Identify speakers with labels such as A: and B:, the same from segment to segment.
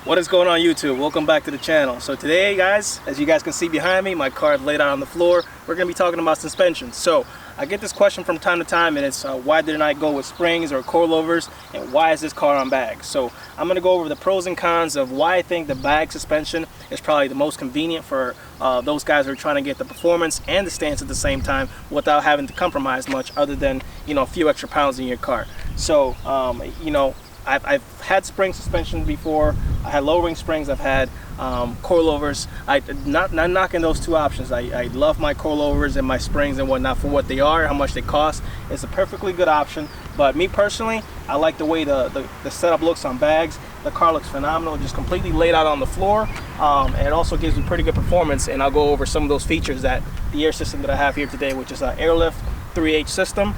A: What is going on YouTube? Welcome back to the channel. So today guys, as you guys can see behind me, my car is laid out on the floor. We're going to be talking about suspension. So I get this question from time to time, and it's why didn't I go with springs or coilovers, and why is this car on bags? So I'm going to go over the pros and cons of why I think the bag suspension is probably the most convenient for those guys who are trying to get the performance and the stance at the same time without having to compromise much other than, you know, a few extra pounds in your car. So you know, I've had spring suspension before. I had lowering springs. I've had coilovers. Not knocking those two options. I love my coilovers and my springs and whatnot for what they are, how much they cost. It's a perfectly good option. But me personally, I like the way the setup looks on bags. The car looks phenomenal, just completely laid out on the floor. And it also gives me pretty good performance. And I'll go over some of those features that the air system that I have here today, which is an Airlift 3H system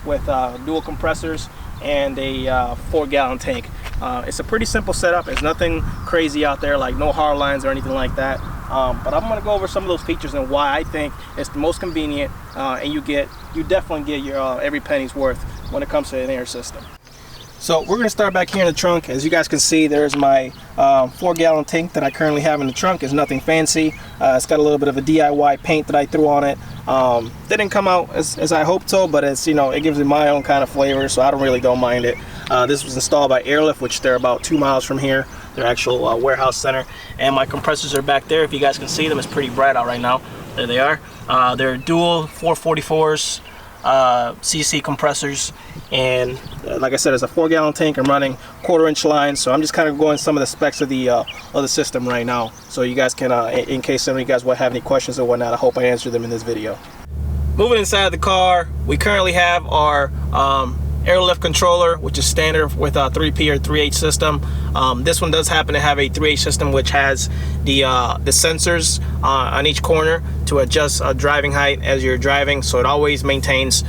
A: with dual compressors and a 4-gallon tank. It's a pretty simple setup. There's nothing crazy out there, like no hard lines or anything like that. But I'm gonna go over some of those features and why I think it's the most convenient, and you definitely get your every penny's worth when it comes to an air system. So we're gonna start back here in the trunk. As you guys can see, there's my 4-gallon tank that I currently have in the trunk. It's nothing fancy. It's got a little bit of a DIY paint that I threw on it. Didn't come out as I hoped so, but it's, you know, it gives it my own kind of flavor, so I don't mind it. This was installed by Airlift, which they're about 2 miles from here, their actual warehouse center. And my compressors are back there. If you guys can see them, it's pretty bright out right now. There they are. They're dual 444s. CC compressors, and like I said, it's a 4-gallon tank. I'm running 1/4-inch lines, so I'm just kind of going some of the specs of the system right now, so you guys can, in case some of you guys will have any questions or whatnot, I hope I answer them in this video. Moving inside the car, we currently have our Airlift controller, which is standard with a 3P or 3H system. This one does happen to have a 3H system, which has the sensors on each corner to adjust driving height as you're driving, so it always maintains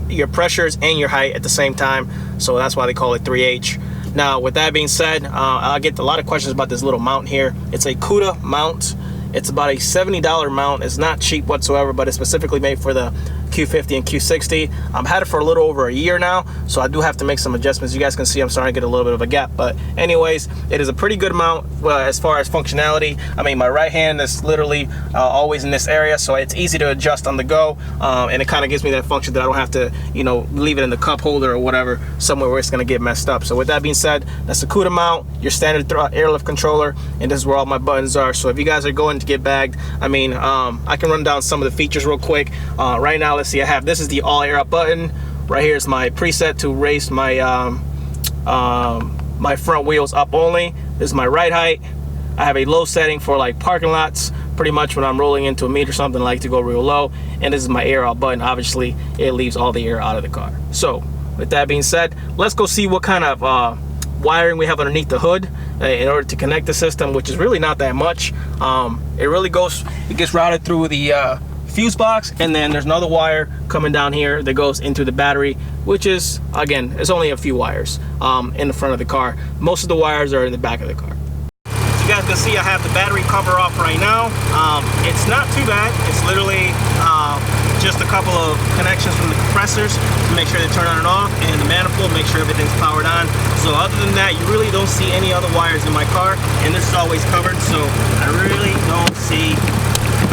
A: your pressures and your height at the same time, so that's why they call it 3H. Now with that being said, I get a lot of questions about this little mount here. It's a CUDA mount. It's about a $70 mount. It's not cheap whatsoever, but it's specifically made for the Q50 and Q60. I've had it for a little over a year now, so I do have to make some adjustments. You guys can see I'm starting to get a little bit of a gap, but anyways, it is a pretty good mount as far as functionality. I mean, my right hand is literally always in this area, so it's easy to adjust on the go, and it kind of gives me that function that I don't have to, you know, leave it in the cup holder or whatever, somewhere where it's going to get messed up. So with that being said, that's a CUDA mount, your standard Airlift controller, and this is where all my buttons are. So if you guys are going to get bagged, I mean, I can run down some of the features real quick. Right now, let's see, I have, this is the all air up button. Right here is my preset to raise my my front wheels up only. This is my ride height. I have a low setting for like parking lots, pretty much when I'm rolling into a meet or something, I like to go real low. And this is my air out button. Obviously it leaves all the air out of the car. So with that being said, let's go see what kind of wiring we have underneath the hood in order to connect the system, which is really not that much. It gets routed through the fuse box, and then there's another wire coming down here that goes into the battery, which is, again, it's only a few wires in the front of the car. Most of the wires are in the back of the car. As you guys can see, I have the battery cover off right now. It's not too bad. It's literally just a couple of connections from the compressors to make sure they turn on and off, and the manifold, make sure everything's powered on. So other than that, you really don't see any other wires in my car, and this is always covered, so I really don't see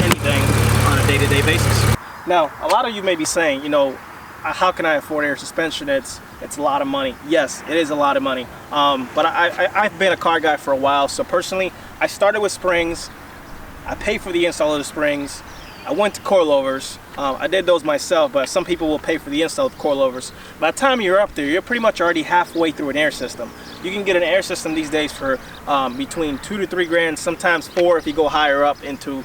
A: anything on a day-to-day basis. Now, a lot of you may be saying, you know, how can I afford air suspension? It's a lot of money. Yes, it is a lot of money. But I've been a car guy for a while, so personally, I started with springs. I paid for the install of the springs. I went to coilovers. I did those myself, but some people will pay for the install of coilovers. By the time you're up there, you're pretty much already halfway through an air system. You can get an air system these days for between 2 to 3 grand, sometimes 4 if you go higher up into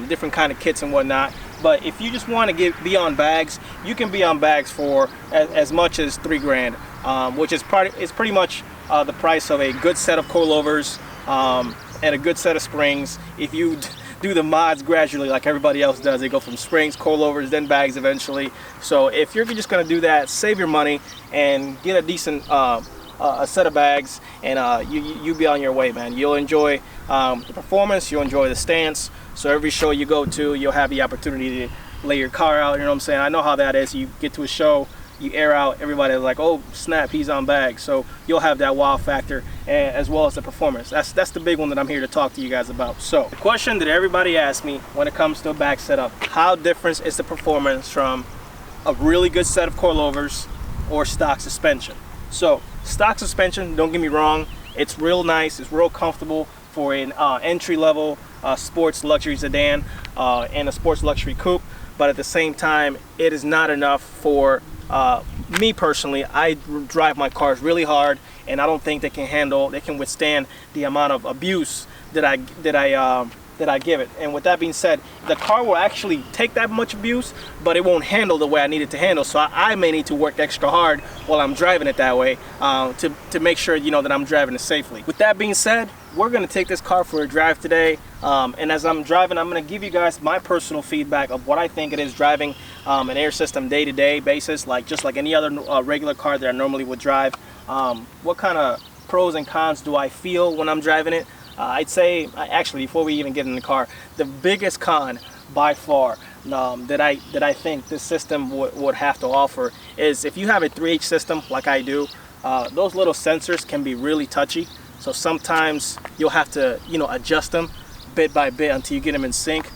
A: different kind of kits and whatnot. But if you just want to be on bags, you can be on bags for as much as 3 grand, which is pretty much the price of a good set of coilovers and a good set of springs. If you do the mods gradually like everybody else does, they go from springs, coilovers, then bags eventually. So if you're just going to do that, save your money and get a decent a set of bags, and you be on your way, man. You'll enjoy the performance, you'll enjoy the stance. So every show you go to, you'll have the opportunity to lay your car out, you know what I'm saying? I know how that is. You get to a show, you air out, everybody's like, oh snap, he's on bag. So you'll have that wow factor, and as well as the performance. That's the big one that I'm here to talk to you guys about. So the question that everybody asks me when it comes to a bag setup: how different is the performance from a really good set of coilovers or stock suspension? So stock suspension, don't get me wrong, it's real nice, it's real comfortable for an entry-level sports luxury sedan and a sports luxury coupe, but at the same time, it is not enough for me personally. I drive my cars really hard, and I don't think they can withstand the amount of abuse that I give it. And with that being said, the car will actually take that much abuse, but it won't handle the way I need it to handle. So I may need to work extra hard while I'm driving it that way to make sure, you know, that I'm driving it safely. With that being said, we're going to take this car for a drive today. And as I'm driving, I'm going to give you guys my personal feedback of what I think it is driving an Air system day-to-day basis, just like any other regular car that I normally would drive. What kind of pros and cons do I feel when I'm driving it? I'd say, actually, before we even get in the car, the biggest con by far that I think this system would have to offer is if you have a 3H system like I do, those little sensors can be really touchy. So sometimes you'll have to, you know, adjust them bit by bit until you get them in sync.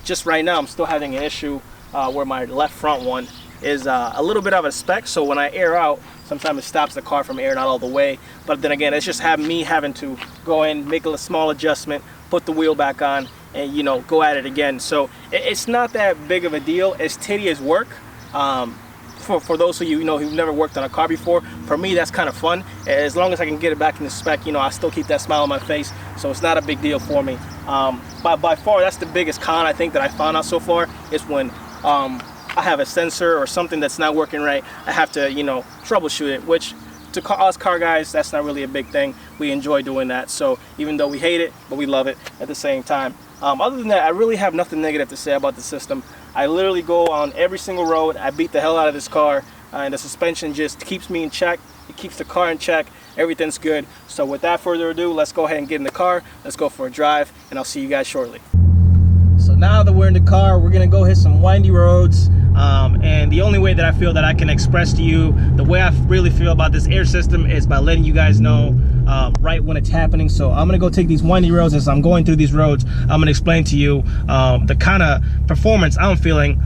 A: Just right now, I'm still having an issue where my left front one is a little bit of a spec. So when I air out, sometimes it stops the car from airing out all the way. But then again, it's just me having to go in, make a small adjustment, put the wheel back on, and, you know, go at it again. So it's not that big of a deal. It's tedious work. For those of you, you know, who've never worked on a car before, for me, that's kind of fun. As long as I can get it back in the spec, you know, I still keep that smile on my face. So it's not a big deal for me. But by far, that's the biggest con I think that I found out so far, is when I have a sensor or something that's not working right, I have to, you know, troubleshoot it, which to us car guys, that's not really a big thing. We enjoy doing that. So even though we hate it, but we love it at the same time. Other than that, I really have nothing negative to say about the system. I literally go on every single road. I beat the hell out of this car, and the suspension just keeps me in check. It keeps the car in check. Everything's good. So without further ado, let's go ahead and get in the car. Let's go for a drive, and I'll see you guys shortly. So now that we're in the car, we're gonna go hit some windy roads. And the only way that I feel that I can express to you the way I really feel about this Air system is by letting you guys know right when it's happening. So I'm gonna go take these windy roads. As I'm going through these roads, I'm gonna explain to you the kind of performance I'm feeling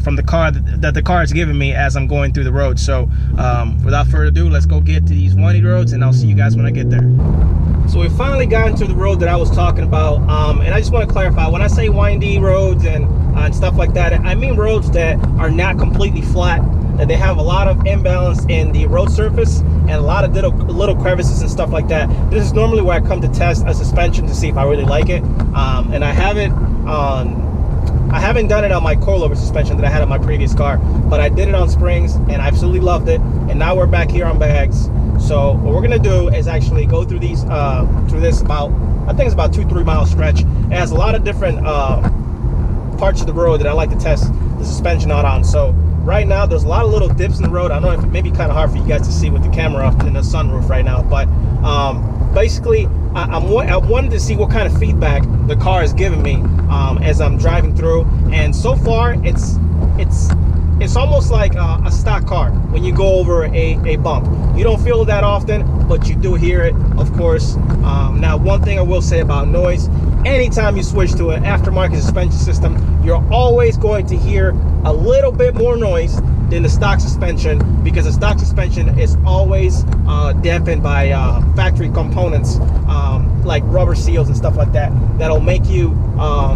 A: from the car that the car is giving me as I'm going through the road. So without further ado, let's go get to these windy roads, and I'll see you guys when I get there. So we finally got into the road that I was talking about, and I just want to clarify, when I say windy roads and stuff like that, I mean roads that are not completely flat, that they have a lot of imbalance in the road surface and a lot of little crevices and stuff like that. This is normally where I come to test a suspension to see if I really like it, and I haven't done it on my coilover suspension that I had on my previous car, but I did it on springs and I absolutely loved it. And now we're back here on bags. So what we're gonna do is actually go through these through this about, I think it's about 2-3 mile stretch. It has a lot of different parts of the road that I like to test the suspension out on. So right now there's a lot of little dips in the road. I know it may be kind of hard for you guys to see with the camera up in the sunroof right now, but basically I wanted to see what kind of feedback the car is giving me as I'm driving through. And so far it's almost like a stock car when you go over a bump. You don't feel it that often, but you do hear it, of course. Now, one thing I will say about noise, anytime you switch to an aftermarket suspension system, you're always going to hear a little bit more noise than the stock suspension, because the stock suspension is always dampened by factory components like rubber seals and stuff like that. That'll make you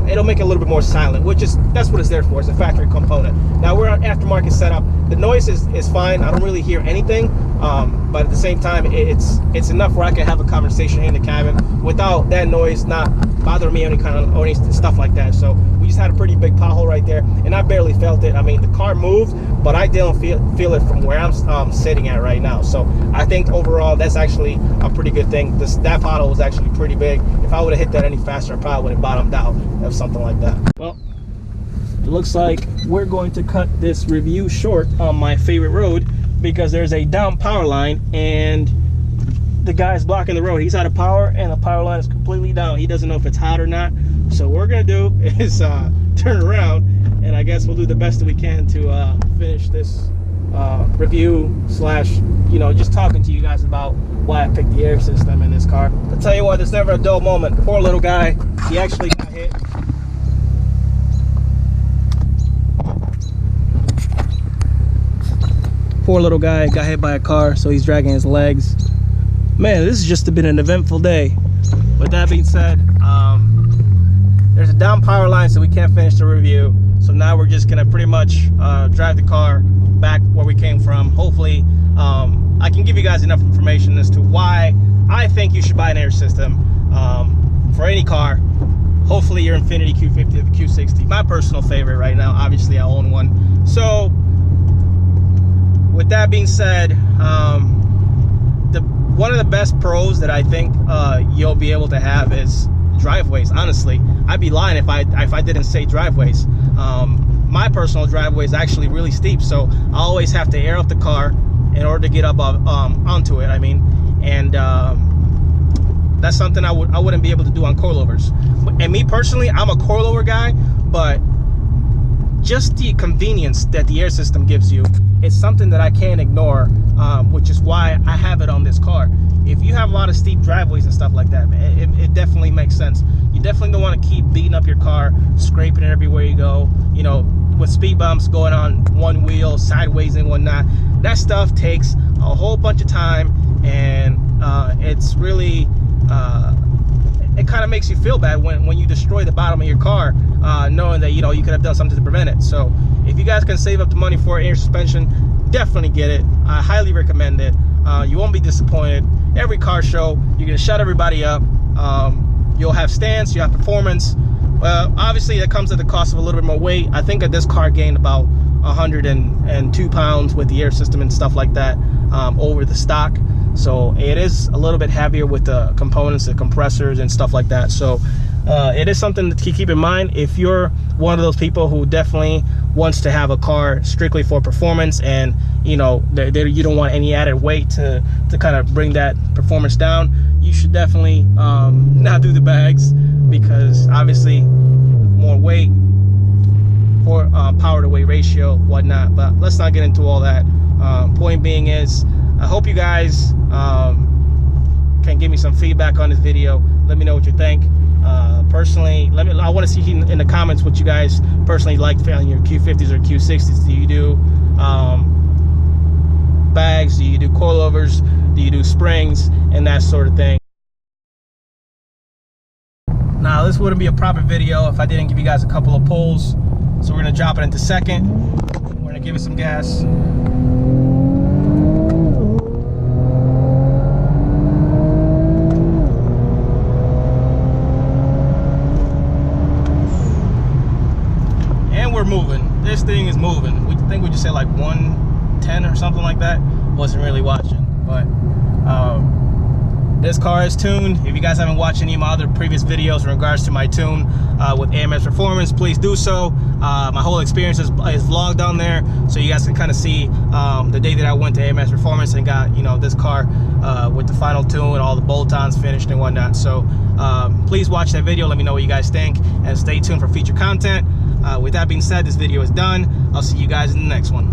A: it'll make it a little bit more silent, that's what it's there for. It's a factory component. Now we're on aftermarket setup. The noise is fine. I don't really hear anything, but at the same time, it's enough where I can have a conversation in the cabin without that noise not bothering me or any stuff like that. So we just had a pretty big pothole right there, and I barely felt it. I mean, the car moved, but I didn't feel it from where I'm sitting at right now. So I think overall that's actually a pretty good thing. That pothole was actually pretty big. If I would have hit that any faster, I probably would have bottomed out or something like that. Well, it looks like we're going to cut this review short on my favorite road because there's a down power line and the guy's blocking the road. He's out of power and the power line is completely down. He doesn't know if it's hot or not. So what we're gonna do is turn around, and I guess we'll do the best that we can to finish this review slash, you know, just talking to you guys about why I picked the air system in this car. I'll tell you what, there's never a dull moment. Poor little guy, he actually got hit. Poor little guy got hit by a car, so he's dragging his legs. Man, this has just been an eventful day. With that being said, there's a down power line, so we can't finish the review. So now we're just gonna pretty much drive the car back where we came from. Hopefully, I can give you guys enough information as to why I think you should buy an air system for any car. Hopefully your Infiniti Q50 or the Q60, my personal favorite right now. Obviously I own one. So with that being said, one of the best pros that I think you'll be able to have is driveways. Honestly, I'd be lying if I didn't say driveways. My personal driveway is actually really steep, so I always have to air up the car in order to get up onto it. I mean, and that's something I wouldn't be able to do on coilovers. And me personally, I'm a coilover guy, but just the convenience that the air system gives you, it's something that I can't ignore, which is why I have it on this car. If you have a lot of steep driveways and stuff like that, man, it definitely makes sense. You definitely don't want to keep beating up your car, scraping it everywhere you go, you know, with speed bumps going on one wheel, sideways and whatnot. That stuff takes a whole bunch of time, and it's really, it kind of makes you feel bad when you destroy the bottom of your car, knowing that, you know, you could have done something to prevent it. So if you guys can save up the money for air suspension, definitely get it. I highly recommend it. You won't be disappointed. Every car show, you're gonna shut everybody up. You'll have stance, you have performance. Obviously that comes at the cost of a little bit more weight. I think that this car gained about 102 pounds with the air system and stuff like that over the stock. So it is a little bit heavier with the components, the compressors and stuff like that. So it is something to keep in mind if you're one of those people who definitely wants to have a car strictly for performance, and you know you don't want any added weight to kind of bring that performance down. You should definitely not do the bags, because obviously more weight, or power to weight ratio, whatnot. But let's not get into all that. Point being is, I hope you guys can give me some feedback on this video. Let me know what you think. Personally, I want to see in the comments what you guys personally like on your Q50s or Q60s. Do you do bags? Do you do coilovers? Do you do springs and that sort of thing? Now, this wouldn't be a proper video if I didn't give you guys a couple of pulls. So we're gonna drop it into second. We're gonna give it some gas. And we're moving. This thing is moving. We think we just said like 110 or something like that. Wasn't really watching, but this car is tuned. If you guys haven't watched any of my other previous videos in regards to my tune with AMS Performance, please do so. My whole experience is vlogged on there, so you guys can kind of see the day that I went to AMS Performance and got, you know, this car with the final tune and all the bolt-ons finished and whatnot. So please watch that video. Let me know what you guys think, and stay tuned for future content. With that being said, this video is done. I'll see you guys in the next one.